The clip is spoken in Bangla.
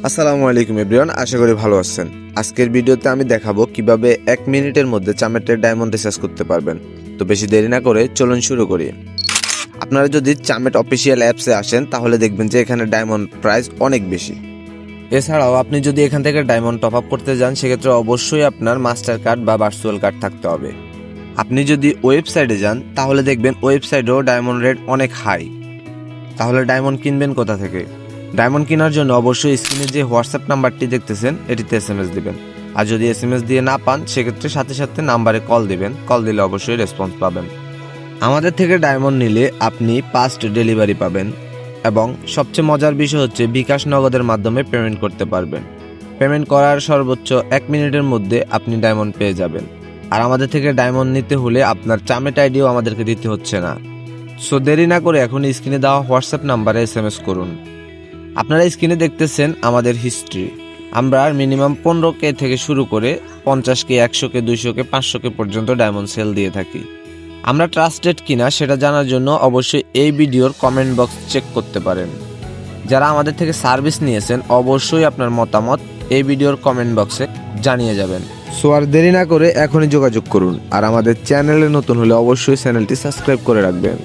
আসসালামু আলাইকুম এভরিওয়ান, আশা করি ভালো আছেন। আজকের ভিডিওতে আমি দেখাবো কিভাবে 1 মিনিটের মধ্যে চামেটের ডায়মন্ড রিসার্চ করতে পারবেন। তো বেশি দেরি না করে চলুন শুরু করি। আপনারা যদি চামেট অফিসিয়াল অ্যাপসে আসেন তাহলে দেখবেন যে এখানে ডায়মন্ড প্রাইস অনেক বেশি। এছাড়াও আপনি যদি এখান থেকে ডায়মন্ড টপ আপ করতে যান সেক্ষেত্রে অবশ্যই আপনার মাস্টার কার্ড বা ভার্চুয়াল কার্ড থাকতে হবে। আপনি যদি ওয়েবসাইটে যান তাহলে দেখবেন ওয়েবসাইটেও ডায়মন্ড রেট অনেক হাই। তাহলে ডায়মন্ড কিনবেন কোথা থেকে? ডায়মন্ড কেনার জন্য অবশ্যই স্ক্রিনে যে হোয়াটসঅ্যাপ নাম্বারটি দেখতেছেন এটিতে SMS দিবেন। আর যদি SMS দিয়ে না পান সেক্ষেত্রে সাথে সাথে নাম্বারে কল দিবেন। কল দিলে অবশ্যই রেসপন্স পাবেন। আমাদের থেকে ডায়মন্ড নিলে আপনি ফাস্ট ডেলিভারি পাবেন এবং সবচেয়ে মজার বিষয় হচ্ছে বিকাশ নগদের মাধ্যমে পেমেন্ট করতে পারবেন। পেমেন্ট করার সর্বোচ্চ 1 মিনিটের মধ্যে আপনি ডায়মন্ড পেয়ে যাবেন। আর আমাদের থেকে ডায়মন্ড নিতে হলে আপনার চামেট আইডিও আমাদেরকে দিতে হচ্ছে না। সো দেরি না করে এখন স্ক্রিনে দেওয়া হোয়াটসঅ্যাপ নাম্বারে SMS করুন। আপনারা স্ক্রিনে দেখতেছেন আমাদের হিস্ট্রি। আমরা মিনিমাম 15K থেকে শুরু করে 50K, 100K, 200K, 500K পর্যন্ত ডায়মন্ড সেল দিয়ে থাকি। আমরা ট্রাস্টেড কিনা সেটা জানার জন্য অবশ্যই এই ভিডিওর কমেন্ট বক্স চেক করতে পারেন। যারা আমাদের থেকে সার্ভিস নিয়েছেন অবশ্যই আপনার মতামত এই ভিডিওর কমেন্ট বক্সে জানিয়ে যাবেন। সো আর দেরি না করে এখনই যোগাযোগ করুন। আর আমাদের চ্যানেলে নতুন হলে অবশ্যই চ্যানেলটি সাবস্ক্রাইব করে রাখবেন।